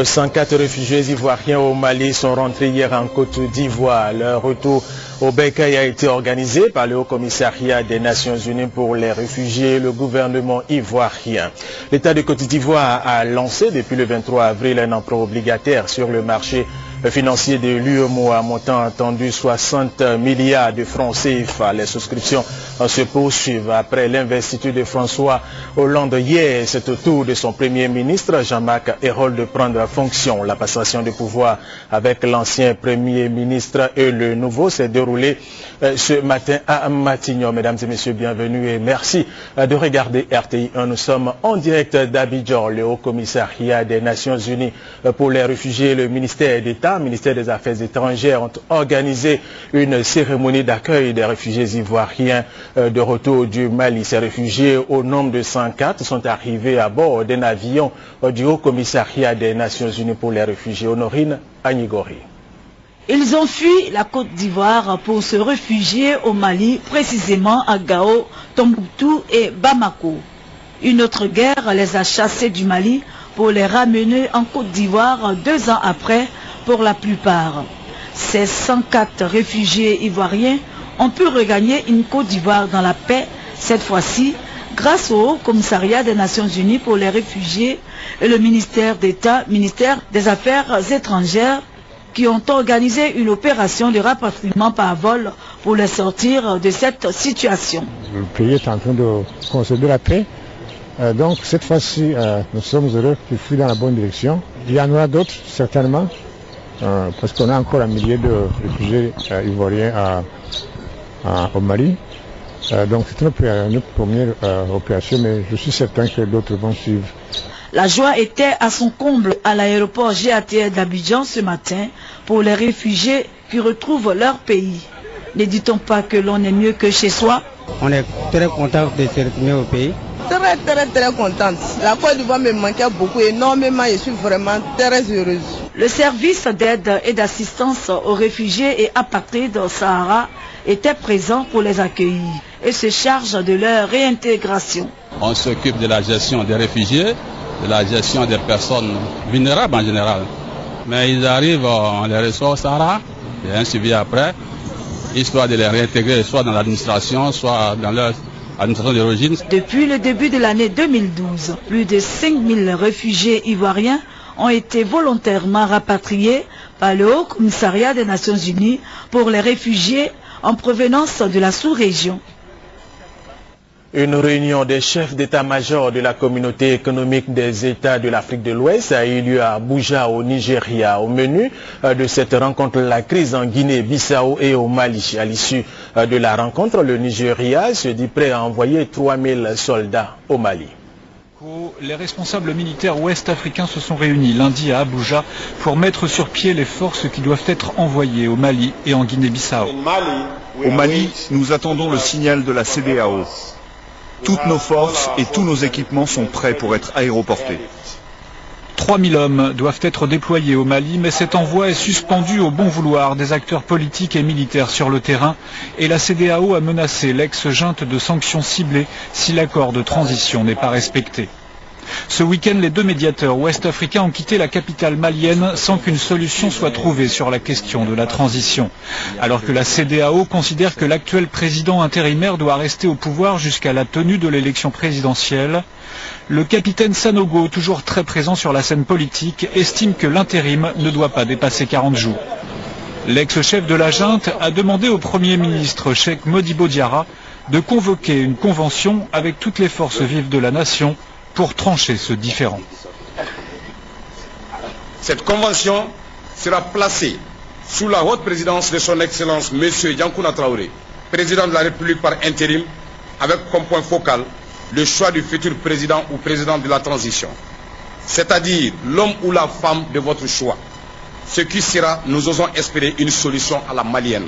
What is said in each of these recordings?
104 réfugiés ivoiriens au Mali sont rentrés hier en Côte d'Ivoire. Leur retour au Bécaye a été organisé par le Haut-Commissariat des Nations Unies pour les réfugiés et le gouvernement ivoirien. L'État de Côte d'Ivoire a lancé depuis le 23 avril un emprunt obligataire sur le marché financier de l'UEMOA, montant attendu 60 milliards de francs CFA. Les souscriptions se poursuivent après l'investiture de François Hollande hier. C'est au tour de son premier ministre Jean-Marc Ayrault de prendre fonction. La passation de pouvoir avec l'ancien premier ministre et le nouveau s'est déroulée ce matin à Matignon. Mesdames et messieurs, bienvenue et merci de regarder RTI 1. Nous sommes en direct d'Abidjan. Le Haut-Commissariat des Nations Unies pour les réfugiés et le ministère d'État, ministère des Affaires étrangères ont organisé une cérémonie d'accueil des réfugiés ivoiriens de retour du Mali. Ces réfugiés, au nombre de 104, sont arrivés à bord d'un avion du Haut-Commissariat des Nations Unies pour les réfugiés. Honorine Agnigori. Ils ont fui la Côte d'Ivoire pour se réfugier au Mali, précisément à Gao, Tombouctou et Bamako. Une autre guerre les a chassés du Mali pour les ramener en Côte d'Ivoire 2 ans après pour la plupart. Ces 104 réfugiés ivoiriens ont pu regagner une Côte d'Ivoire dans la paix, cette fois-ci grâce au Haut-Commissariat des Nations Unies pour les réfugiés et le ministère d'État, ministère des Affaires étrangères, qui ont organisé une opération de rapatriement par vol pour les sortir de cette situation. Le pays est en train de concéder la paix. Donc cette fois-ci, nous sommes heureux qu'il fuit dans la bonne direction. Il y en aura d'autres, certainement, parce qu'on a encore un millier de réfugiés ivoiriens au Mali. Donc c'est notre première opération, mais je suis certain que d'autres vont suivre. La joie était à son comble à l'aéroport GATR d'Abidjan ce matin pour les réfugiés qui retrouvent leur pays. Ne dit-on pas que l'on est mieux que chez soi? On est très content de se retourner au pays. Très contente. La Côte d'Ivoire me manquait beaucoup, énormément. Je suis vraiment très heureuse. Le service d'aide et d'assistance aux réfugiés et apatrides au Sahara était présent pour les accueillir et se charge de leur réintégration. On s'occupe de la gestion des réfugiés, de la gestion des personnes vulnérables en général. Mais ils arrivent, on les reçoit au Sahara, il y a un suivi après, histoire de les réintégrer soit dans l'administration, soit dans leur administration d'origine. Depuis le début de l'année 2012, plus de 5000 réfugiés ivoiriens ont été volontairement rapatriés par le Haut-Commissariat des Nations Unies pour les réfugiés en provenance de la sous-région. Une réunion des chefs d'état-major de la communauté économique des États de l'Afrique de l'Ouest a eu lieu à Abuja, au Nigeria. Au menu de cette rencontre, la crise en Guinée-Bissau et au Mali. À l'issue de la rencontre, le Nigeria se dit prêt à envoyer 3000 soldats au Mali. Les responsables militaires ouest-africains se sont réunis lundi à Abuja pour mettre sur pied les forces qui doivent être envoyées au Mali et en Guinée-Bissau. Au Mali, nous attendons le signal de la CEDEAO. Toutes nos forces et tous nos équipements sont prêts pour être aéroportés. 3000 hommes doivent être déployés au Mali, mais cet envoi est suspendu au bon vouloir des acteurs politiques et militaires sur le terrain, et la CEDEAO a menacé l'ex-junte de sanctions ciblées si l'accord de transition n'est pas respecté. Ce week-end, les 2 médiateurs ouest-africains ont quitté la capitale malienne sans qu'une solution soit trouvée sur la question de la transition. Alors que la CEDEAO considère que l'actuel président intérimaire doit rester au pouvoir jusqu'à la tenue de l'élection présidentielle, le capitaine Sanogo, toujours très présent sur la scène politique, estime que l'intérim ne doit pas dépasser 40 jours. L'ex-chef de la junte a demandé au Premier ministre Cheikh Modibo Diarra de convoquer une convention avec toutes les forces vives de la nation pour trancher ce différend. Cette convention sera placée sous la haute présidence de son Excellence M. Yankouna Traoré, président de la République par intérim, avec comme point focal le choix du futur président ou président de la transition, c'est-à-dire l'homme ou la femme de votre choix. Ce qui sera, nous osons espérer, une solution à la malienne.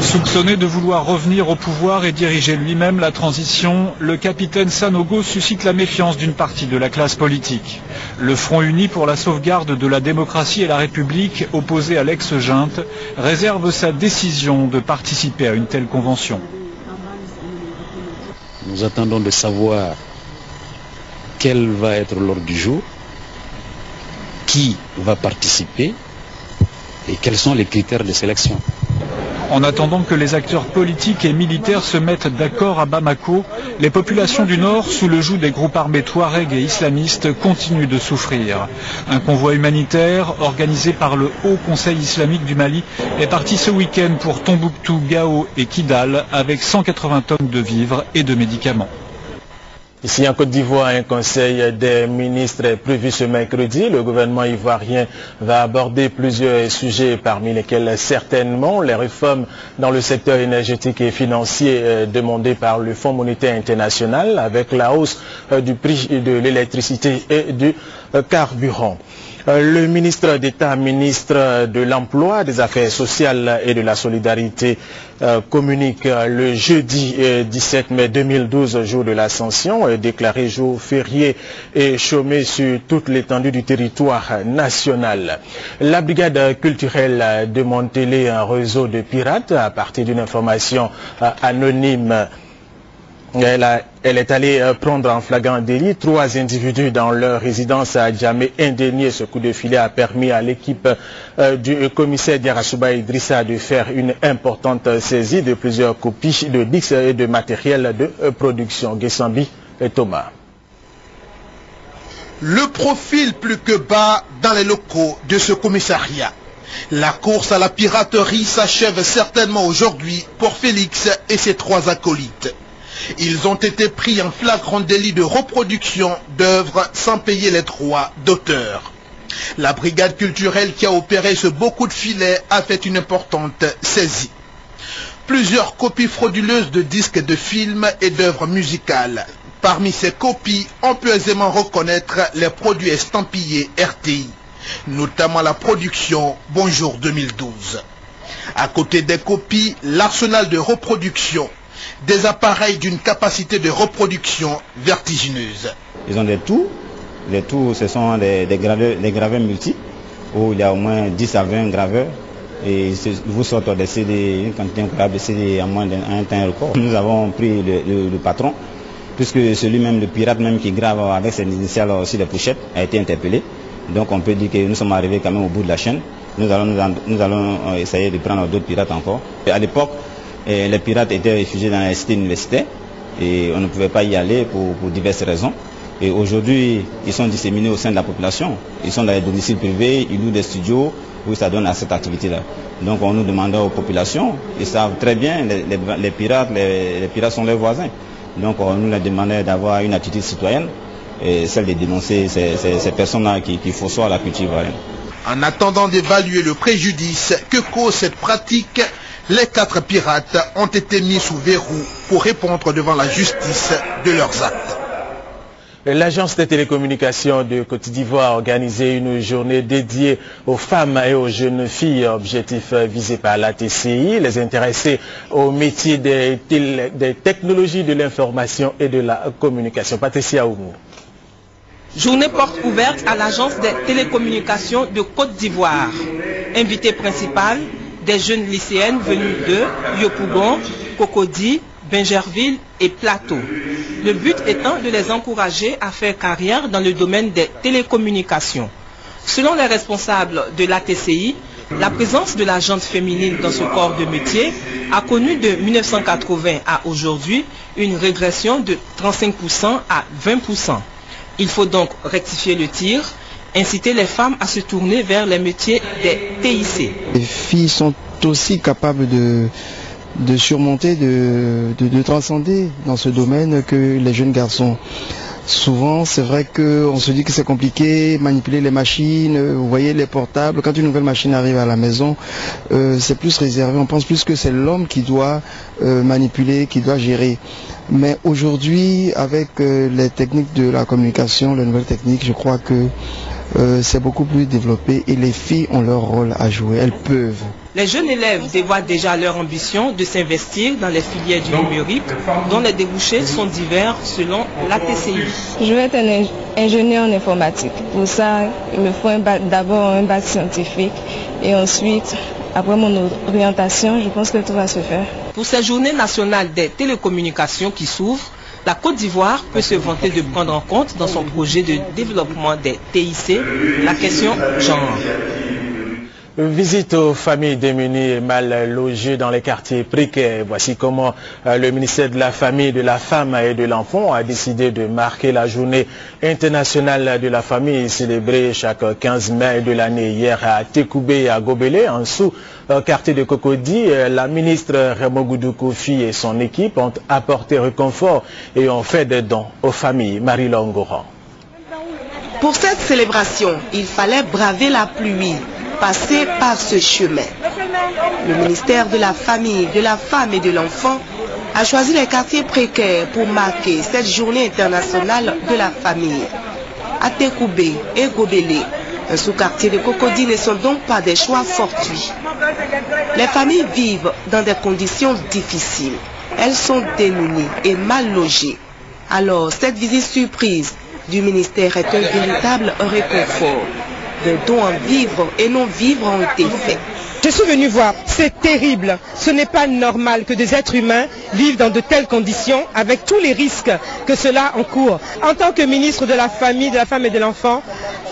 Soupçonné de vouloir revenir au pouvoir et diriger lui-même la transition, le capitaine Sanogo suscite la méfiance d'une partie de la classe politique. Le Front uni pour la sauvegarde de la démocratie et la République, opposé à l'ex-junte, réserve sa décision de participer à une telle convention. Nous attendons de savoir quel va être l'ordre du jour, qui va participer et quels sont les critères de sélection. En attendant que les acteurs politiques et militaires se mettent d'accord à Bamako, les populations du Nord, sous le joug des groupes armés Touareg et islamistes, continuent de souffrir. Un convoi humanitaire, organisé par le Haut Conseil islamique du Mali, est parti ce week-end pour Tombouctou, Gao et Kidal, avec 180 tonnes de vivres et de médicaments. Ici en Côte d'Ivoire, un conseil des ministres est prévu ce mercredi. Le gouvernement ivoirien va aborder plusieurs sujets, parmi lesquels certainement les réformes dans le secteur énergétique et financier demandées par le Fonds monétaire international, avec la hausse du prix de l'électricité et du carburant. Le ministre d'État, ministre de l'Emploi, des Affaires sociales et de la solidarité communique le jeudi 17 mai 2012, jour de l'Ascension, déclaré jour férié et chômé sur toute l'étendue du territoire national. La brigade culturelle démantelé un réseau de pirates à partir d'une information anonyme. Elle est allée prendre en flagrant délit 3 individus dans leur résidence à Djamé Indénié. Ce coup de filet a permis à l'équipe du commissaire Diarachouba Idrissa de faire une importante saisie de plusieurs copies de disques et de matériel de production. Guessambi et Thomas. Le profil plus que bas dans les locaux de ce commissariat. La course à la piraterie s'achève certainement aujourd'hui pour Félix et ses 3 acolytes. Ils ont été pris en flagrant délit de reproduction d'œuvres sans payer les droits d'auteur. La brigade culturelle qui a opéré ce beau coup de filet a fait une importante saisie. Plusieurs copies frauduleuses de disques de films et d'œuvres musicales. Parmi ces copies, on peut aisément reconnaître les produits estampillés RTI, notamment la production Bonjour 2012. À côté des copies, l'arsenal de reproduction, des appareils d'une capacité de reproduction vertigineuse. Ils ont des tours. Les tours, ce sont des graveurs multiples, où il y a au moins 10 à 20 graveurs. Et ils vous sortent des CD, une quantité incroyable de CD en moins d'un temps record. Nous avons pris le patron, puisque celui-même, le pirate même qui grave avec ses initiales aussi les pochettes, a été interpellé. Donc on peut dire que nous sommes arrivés quand même au bout de la chaîne. Nous allons essayer de prendre d'autres pirates encore. Et à l'époque, les pirates étaient réfugiés dans les cités universitaires et on ne pouvait pas y aller pour diverses raisons. Et aujourd'hui, ils sont disséminés au sein de la population. Ils sont dans les domiciles privés, ils louent des studios où ça donne à cette activité-là. Donc on nous demandait aux populations, ils savent très bien, les pirates sont leurs voisins. Donc on nous demandait d'avoir une attitude citoyenne, et celle de dénoncer ces personnes-là qui faussent la culture ivoirienne. En attendant d'évaluer le préjudice que cause cette pratique, les 4 pirates ont été mis sous verrou pour répondre devant la justice de leurs actes. L'agence des télécommunications de Côte d'Ivoire a organisé une journée dédiée aux femmes et aux jeunes filles, objectif visé par la TCI, les intéressés au métier des technologies de l'information et de la communication. Patricia Oumou. Journée porte ouverte à l'agence des télécommunications de Côte d'Ivoire. Invité principal, des jeunes lycéennes venues de Yopougon, Cocody, Bingerville et Plateau. Le but étant de les encourager à faire carrière dans le domaine des télécommunications. Selon les responsables de l'ATCI, la présence de la gente féminine dans ce corps de métier a connu de 1980 à aujourd'hui une régression de 35% à 20%. Il faut donc rectifier le tir, inciter les femmes à se tourner vers les métiers des TIC. Les filles sont aussi capables de surmonter, de transcender dans ce domaine que les jeunes garçons. Souvent, c'est vrai qu'on se dit que c'est compliqué, manipuler les machines, vous voyez les portables, quand une nouvelle machine arrive à la maison, c'est plus réservé, on pense plus que c'est l'homme qui doit manipuler, qui doit gérer. Mais aujourd'hui, avec les techniques de la communication, les nouvelles techniques, je crois que c'est beaucoup plus développé et les filles ont leur rôle à jouer, elles peuvent. Les jeunes élèves dévoilent déjà leur ambition de s'investir dans les filières du numérique, dont les débouchés sont divers selon l'ATCI. Je vais être un ingénieur en informatique. Pour ça, il me faut d'abord un bac scientifique et ensuite, après mon orientation, je pense que tout va se faire. Pour ces journées nationales des télécommunications qui s'ouvrent, La Côte d'Ivoire peut se vanter de prendre en compte dans son projet de développement des TIC la question genre. Visite aux familles démunies et mal logées dans les quartiers précaires. Voici comment le ministère de la Famille, de la Femme et de l'Enfant a décidé de marquer la journée internationale de la famille célébrée chaque 15 mai de l'année. Hier à Tekoubé et à Gobelé, en sous-quartier de Cocody, la ministre Raymond Goudou Kofi et son équipe ont apporté réconfort et ont fait des dons aux familles. Marie-Laure Ngoran. Pour cette célébration, il fallait braver la pluie, passer par ce chemin. Le ministère de la Famille, de la Femme et de l'Enfant a choisi les quartiers précaires pour marquer cette journée internationale de la famille. À Tekoubé et Gobelé, un sous-quartier de Cocody ne sont donc pas des choix fortuits. Les familles vivent dans des conditions difficiles. Elles sont démunies et mal logées. Alors, cette visite surprise du ministère est un véritable réconfort. Des dons en vivres et non-vivres ont été faits. Je suis venu voir, c'est terrible. Ce n'est pas normal que des êtres humains vivent dans de telles conditions avec tous les risques que cela encourt. En tant que ministre de la Famille, de la Femme et de l'Enfant,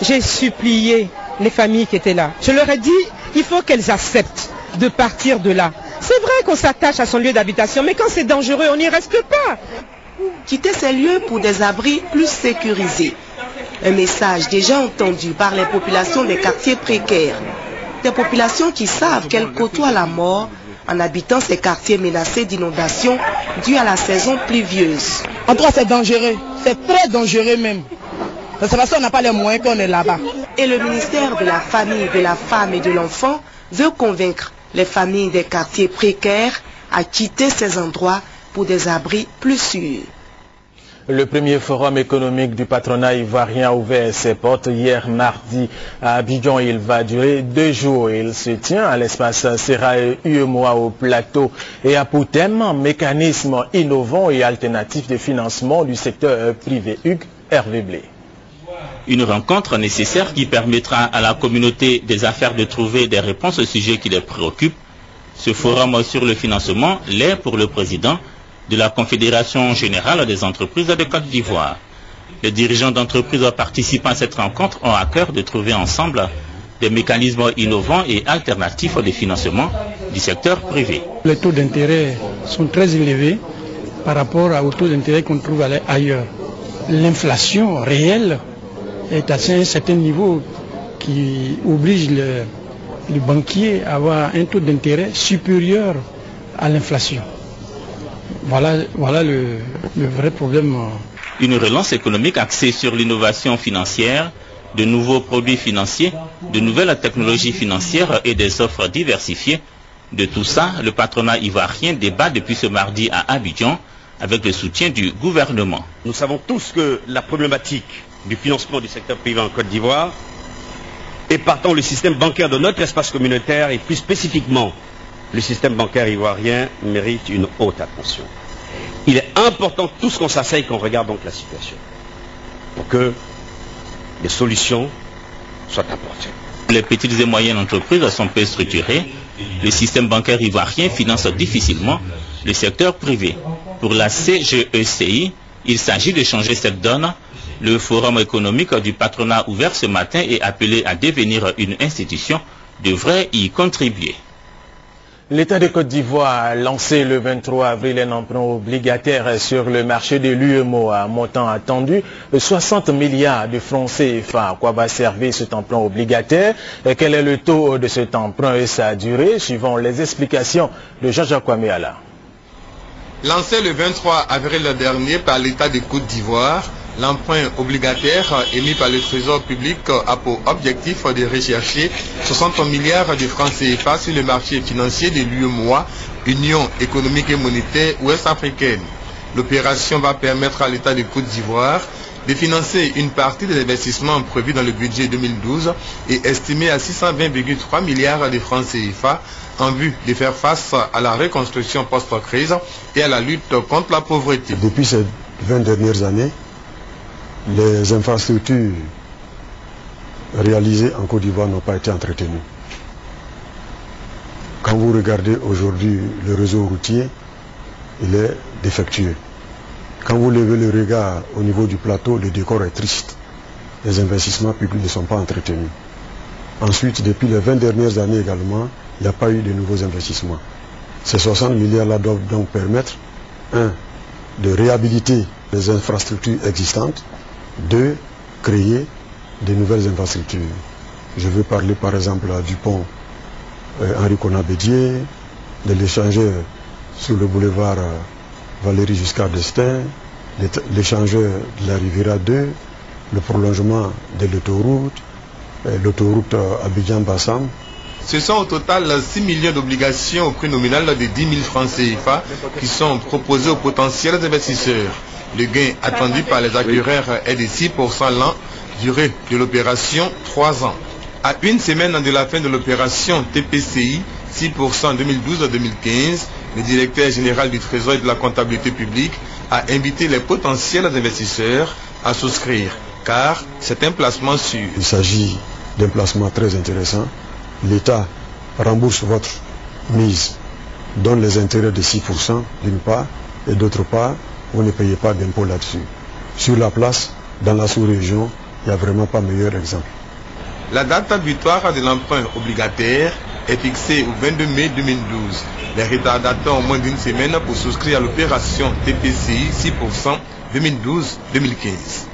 j'ai supplié les familles qui étaient là. Je leur ai dit, il faut qu'elles acceptent de partir de là. C'est vrai qu'on s'attache à son lieu d'habitation, mais quand c'est dangereux, on n'y reste pas. Quitter ces lieux pour des abris plus sécurisés. Un message déjà entendu par les populations des quartiers précaires. Des populations qui savent qu'elles côtoient la mort en habitant ces quartiers menacés d'inondations dues à la saison pluvieuse. En tout cas, c'est dangereux. C'est très dangereux même. C'est parce qu'on n'a pas les moyens qu'on est là-bas. Et le ministère de la Famille, de la Femme et de l'Enfant veut convaincre les familles des quartiers précaires à quitter ces endroits pour des abris plus sûrs. Le premier forum économique du patronat ivoirien a ouvert ses portes hier mardi à Abidjan. Il va durer 2 jours. Il se tient à l'espace Serae UEMOA au plateau et a pour thème mécanisme innovant et alternatif de financement du secteur privé. Hugues Hervé Blé. Une rencontre nécessaire qui permettra à la communauté des affaires de trouver des réponses aux sujets qui les préoccupent. Ce forum sur le financement l'est pour le président de la Confédération générale des entreprises de Côte d'Ivoire. Les dirigeants d'entreprises participant à cette rencontre ont à cœur de trouver ensemble des mécanismes innovants et alternatifs de financement du secteur privé. Les taux d'intérêt sont très élevés par rapport aux taux d'intérêt qu'on trouve ailleurs. L'inflation réelle est à un certain niveau qui oblige le banquier à avoir un taux d'intérêt supérieur à l'inflation. Voilà le vrai problème. Une relance économique axée sur l'innovation financière, de nouveaux produits financiers, de nouvelles technologies financières et des offres diversifiées. De tout ça, le patronat ivoirien débat depuis ce mardi à Abidjan avec le soutien du gouvernement. Nous savons tous que la problématique du financement du secteur privé en Côte d'Ivoire et partant le système bancaire de notre espace communautaire et plus spécifiquement le système bancaire ivoirien mérite une haute attention. Il est important tous qu'on s'asseye, qu'on regarde donc la situation pour que des solutions soient apportées. Les petites et moyennes entreprises sont peu structurées. Le système bancaire ivoirien finance difficilement le secteur privé. Pour la CGECI, il s'agit de changer cette donne. Le forum économique du patronat ouvert ce matin et appelé à devenir une institution devrait y contribuer. L'État de Côte d'Ivoire a lancé le 23 avril un emprunt obligataire sur le marché de l'UEMOA, montant attendu 60 milliards de francs CFA. À quoi va servir cet emprunt obligataire? Quel est le taux de cet emprunt et sa durée? Suivant les explications de Jean-Jacques Kwameala. Lancé le 23 avril dernier par l'État de Côte d'Ivoire, l'emprunt obligataire émis par le Trésor public a pour objectif de rechercher 60 milliards de francs CFA sur le marché financier de l'UEMOA, Union économique et monétaire ouest-africaine. L'opération va permettre à l'État de Côte d'Ivoire de financer une partie des investissements prévus dans le budget 2012 et estimé à 620,3 milliards de francs CFA en vue de faire face à la reconstruction post-crise et à la lutte contre la pauvreté. Depuis ces 20 dernières années, les infrastructures réalisées en Côte d'Ivoire n'ont pas été entretenues. Quand vous regardez aujourd'hui le réseau routier, il est défectueux. Quand vous levez le regard au niveau du plateau, le décor est triste. Les investissements publics ne sont pas entretenus. Ensuite, depuis les 20 dernières années également, il n'y a pas eu de nouveaux investissements. Ces 60 milliards-là doivent donc permettre, 1, de réhabiliter les infrastructures existantes, 2, créer de nouvelles infrastructures. Je veux parler par exemple du pont Henri Konan-Bédié, de l'échangeur sur le boulevard Valéry Giscard d'Estaing, l'échangeur de la Riviera 2, le prolongement de l'autoroute Abidjan-Bassam. Ce sont au total 6 millions d'obligations au prix nominal de 10 000 francs CFA qui sont proposés aux potentiels investisseurs. Le gain attendu par les acquéreurs est de 6% l'an, durée de l'opération 3 ans. À une semaine de la fin de l'opération TPCI, 6% en 2012-2015, le directeur général du Trésor et de la comptabilité publique a invité les potentiels investisseurs à souscrire, car c'est un placement sûr. Il s'agit d'un placement très intéressant. L'État rembourse votre mise, donne les intérêts de 6% d'une part, et d'autre part, vous ne payez pas d'impôt là-dessus. Sur la place, dans la sous-région, il n'y a vraiment pas meilleur exemple. La date butoir de l'emprunt obligataire est fixée au 22 mai 2012. Les retardataires ont moins d'une semaine pour souscrire à l'opération TPCI 6% 2012-2015.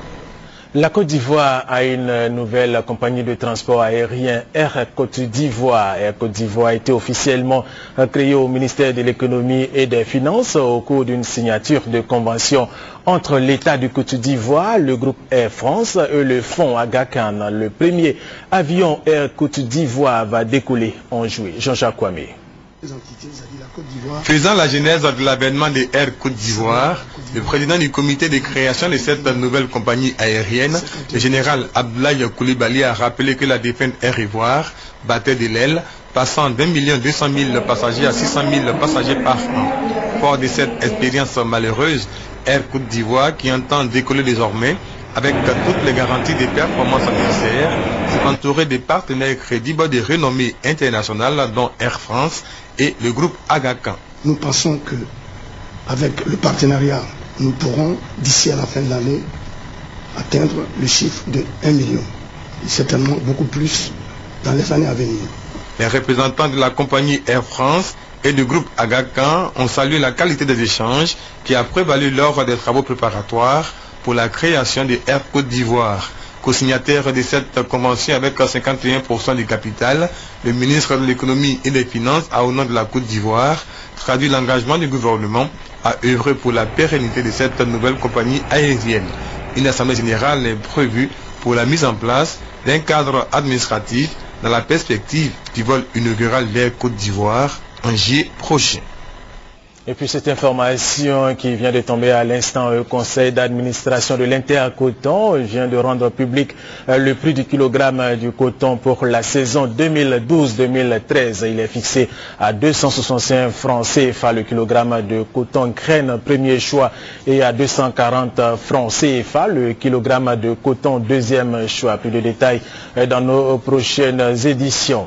La Côte d'Ivoire a une nouvelle compagnie de transport aérien, Air Côte d'Ivoire. Air Côte d'Ivoire a été officiellement créée au ministère de l'économie et des finances au cours d'une signature de convention entre l'État du Côte d'Ivoire, le groupe Air France et le fonds Aga Khan. Le premier avion Air Côte d'Ivoire va décoller en juillet. Jean-Jacques Kwame. Faisant la genèse de l'avènement de Air Côte d'Ivoire, le président du comité de création de cette nouvelle compagnie aérienne, le général Abdoulaye Koulibaly, a rappelé que la défunte Air Ivoire battait de l'aile, passant d'1 200 000 passagers à 600 000 passagers par an. Fort de cette expérience malheureuse, Air Côte d'Ivoire, qui entend décoller désormais, avec toutes les garanties de performance nécessaires, s'est entouré de partenaires crédibles de renommée internationale, dont Air France et le groupe Aga Khan. Nous pensons que avec le partenariat, nous pourrons, d'ici à la fin de l'année, atteindre le chiffre de 1 million. Et certainement beaucoup plus dans les années à venir. Les représentants de la compagnie Air France et du groupe Aga Khan ont salué la qualité des échanges qui a prévalu lors des travaux préparatoires pour la création de Air Côte d'Ivoire. Co-signataire de cette convention avec 51% du capital, le ministre de l'économie et des finances a, au nom de la Côte d'Ivoire, traduit l'engagement du gouvernement à œuvrer pour la pérennité de cette nouvelle compagnie aérienne. Une assemblée générale est prévue pour la mise en place d'un cadre administratif dans la perspective du vol inaugural d'Air Côte d'Ivoire en juillet prochain. Et puis cette information qui vient de tomber à l'instant, le conseil d'administration de l'Intercoton vient de rendre public le prix du kilogramme du coton pour la saison 2012-2013. Il est fixé à 265 francs CFA le kilogramme de coton graine premier choix et à 240 francs CFA le kilogramme de coton deuxième choix. Plus de détails dans nos prochaines éditions.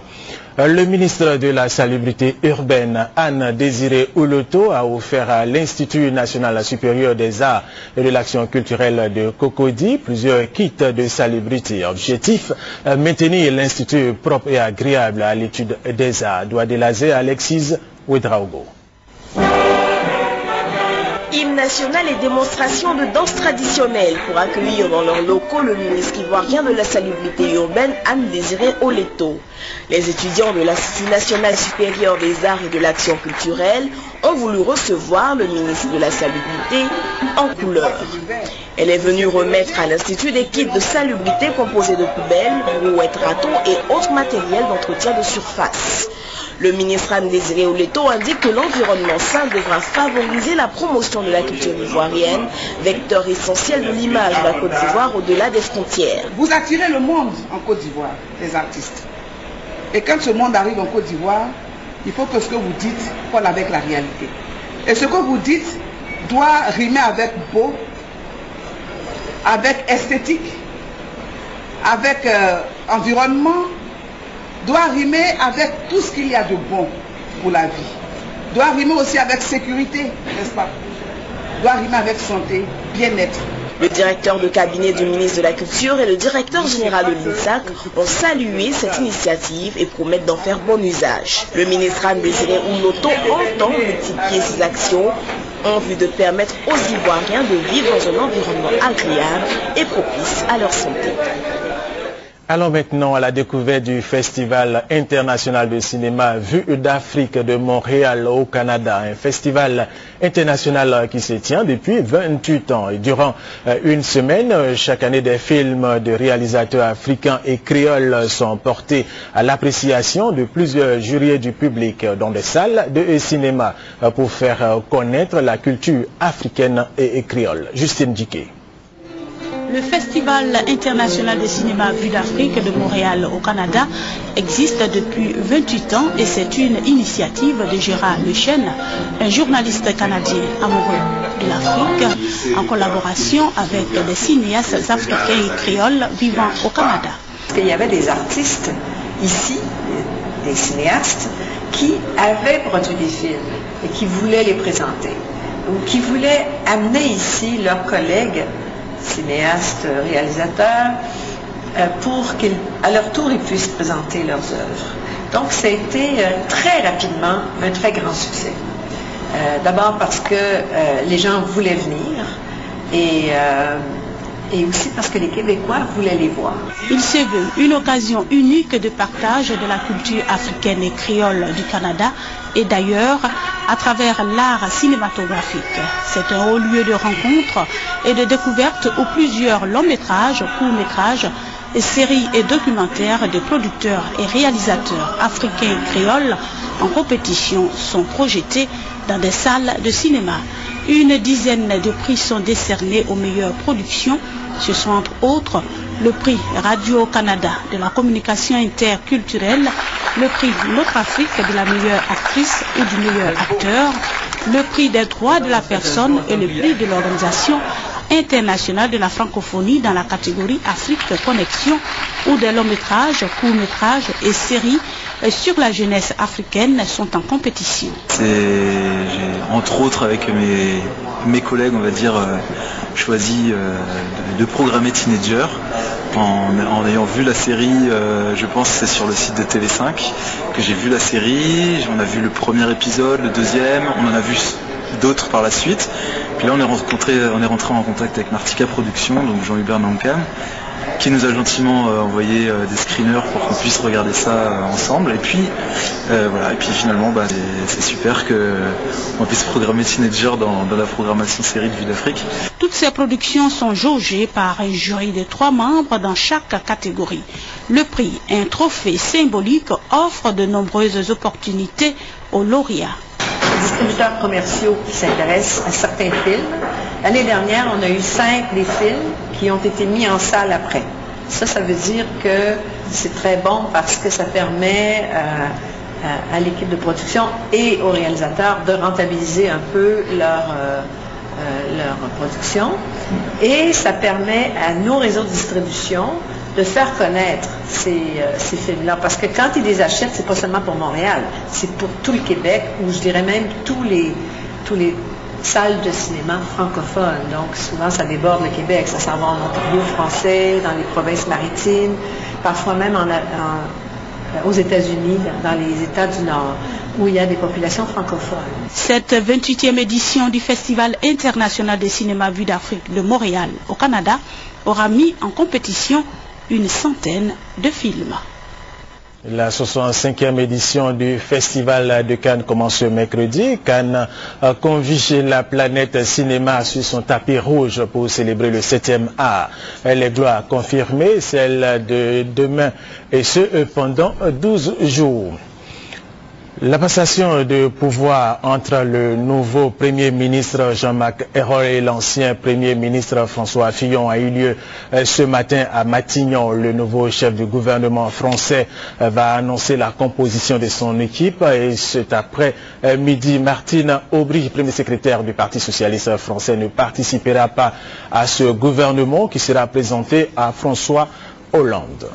Le ministre de la Salubrité urbaine, Anne Désiré Ouloto, a offert à l'Institut national supérieur des arts et de l'action culturelle de Cocody plusieurs kits de salubrité. Objectif, maintenir l'Institut propre et agréable à l'étude des arts. Douadelazé, Alexis Ouedraogo. Hymne national et démonstration de danse traditionnelle pour accueillir dans leurs locaux le ministre ivoirien de la salubrité urbaine, Anne Désiré Ouloto. Les étudiants de l'Institut national supérieur des arts et de l'action culturelle ont voulu recevoir le ministre de la salubrité en couleur. Elle est venue remettre à l'Institut des kits de salubrité composés de poubelles, brouettes, râteaux et autres matériels d'entretien de surface. Le ministre Anne Désiré Ouloto indique que l'environnement sain devra favoriser la promotion de la culture ivoirienne, vecteur essentiel de l'image de la Côte d'Ivoire au-delà des frontières. Vous attirez le monde en Côte d'Ivoire, les artistes. Et quand ce monde arrive en Côte d'Ivoire, il faut que ce que vous dites colle avec la réalité. Et ce que vous dites doit rimer avec beau, avec esthétique, avec environnement, doit rimer avec tout ce qu'il y a de bon pour la vie. Doit rimer aussi avec sécurité, n'est-ce pas? doit rimer avec santé, bien-être. Le directeur de cabinet du ministre de la Culture et le directeur général de l'INSAC ont salué cette initiative et promettent d'en faire bon usage. Le ministre Anne-Désiré Ouloto entend multiplier ses actions en vue de permettre aux Ivoiriens de vivre dans un environnement agréable et propice à leur santé. Allons maintenant à la découverte du Festival international de cinéma Vue d'Afrique de Montréal au Canada. Un festival international qui se tient depuis 28 ans. Et durant une semaine, chaque année, des films de réalisateurs africains et créoles sont portés à l'appréciation de plusieurs jurys du public dans des salles de cinéma pour faire connaître la culture africaine et créole. Justine Djiké. Le Festival international de cinéma Vue d'Afrique de Montréal au Canada existe depuis 28 ans et c'est une initiative de Gérard Lechêne, un journaliste canadien amoureux de l'Afrique, en collaboration avec des cinéastes africains et créoles vivant au Canada. Il y avait des artistes ici, des cinéastes, qui avaient produit des films et qui voulaient les présenter, ou qui voulaient amener ici leurs collègues cinéastes, réalisateurs, pour qu'à leur tour ils puissent présenter leurs œuvres. Donc ça a été très rapidement un très grand succès. D'abord parce que les gens voulaient venir et aussi parce que les Québécois voulaient les voir. Il se veut une occasion unique de partage de la culture africaine et créole du Canada et d'ailleurs à travers l'art cinématographique. C'est un haut lieu de rencontre et de découverte où plusieurs longs métrages, courts métrages, séries et documentaires de producteurs et réalisateurs africains et créoles en compétition sont projetés dans des salles de cinéma. Une dizaine de prix sont décernés aux meilleures productions. Ce sont entre autres le prix Radio-Canada de la communication interculturelle, le prix Notre Afrique de la meilleure actrice ou du meilleur acteur, le prix des droits de la personne et le prix de l'Organisation internationale de la francophonie dans la catégorie Afrique Connexion, où des longs métrages, courts métrages et séries sur la jeunesse africaine sont en compétition. J'ai entre autres avec mes collègues, on va dire, choisi de programmer Teenager en ayant vu la série, je pense que c'est sur le site de TV5 que j'ai vu la série, on a vu le premier épisode, le deuxième, on en a vu d'autres par la suite. Puis là on est rentré en contact avec Martika Productions, donc Jean-Hubert Nankam, qui nous a gentiment envoyé des screeners pour qu'on puisse regarder ça ensemble. Et puis voilà, et puis finalement c'est super qu'on puisse programmer Teenager dans la programmation série de Vue d'Afrique. Toutes ces productions sont jaugées par un jury de 3 membres dans chaque catégorie. Le prix, un trophée symbolique, offre de nombreuses opportunités aux lauréats. Les distributeurs commerciaux qui s'intéressent à certains films. L'année dernière, on a eu 5 des films qui ont été mis en salle après. Ça veut dire que c'est très bon parce que ça permet à l'équipe de production et aux réalisateurs de rentabiliser un peu leur production. Et ça permet à nos réseaux de distribution de faire connaître ces films-là. Parce que quand ils les achètent, c'est pas seulement pour Montréal, c'est pour tout le Québec, ou je dirais même tous les salles de cinéma francophones. Donc souvent ça déborde le Québec, ça s'en va en Ontario français, dans les provinces maritimes, parfois même aux États-Unis, dans les États du Nord, où il y a des populations francophones. Cette 28e édition du Festival international de cinéma Vue d'Afrique de Montréal au Canada aura mis en compétition une centaine de films. La 65e édition du Festival de Cannes commence ce mercredi. Cannes convie la planète cinéma sur son tapis rouge pour célébrer le 7e art. Les gloires confirmées, celle de demain, et ce pendant 12 jours. La passation de pouvoir entre le nouveau Premier ministre Jean-Marc Ayrault et l'ancien Premier ministre François Fillon a eu lieu ce matin à Matignon. Le nouveau chef du gouvernement français va annoncer la composition de son équipe et cet après-midi, Martine Aubry, premier secrétaire du Parti socialiste français, ne participera pas à ce gouvernement qui sera présenté à François Hollande.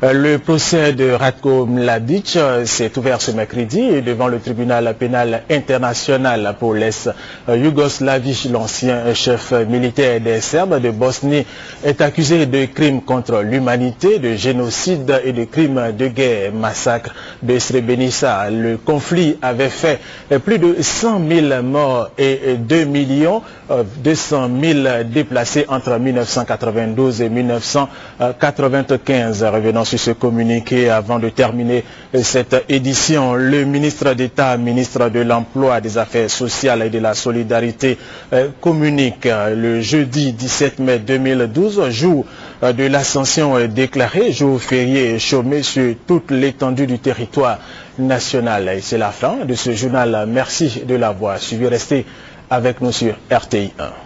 Le procès de Ratko Mladic s'est ouvert ce mercredi devant le tribunal pénal international pour l'ex-Yougoslavie. L'ancien chef militaire des Serbes de Bosnie est accusé de crimes contre l'humanité, de génocide et de crimes de guerre, massacre de Srebrenica. Le conflit avait fait plus de 100 000 morts et 2 200 000 déplacés entre 1992 et 1995. Revenons sur ce communiqué avant de terminer cette édition. Le ministre d'État, ministre de l'Emploi, des Affaires sociales et de la Solidarité communique le jeudi 17 mai 2012, jour de l'Ascension déclaré, jour férié et chômé sur toute l'étendue du territoire national. Et c'est la fin de ce journal. Merci de l'avoir suivi. Restez avec nous sur RTI 1.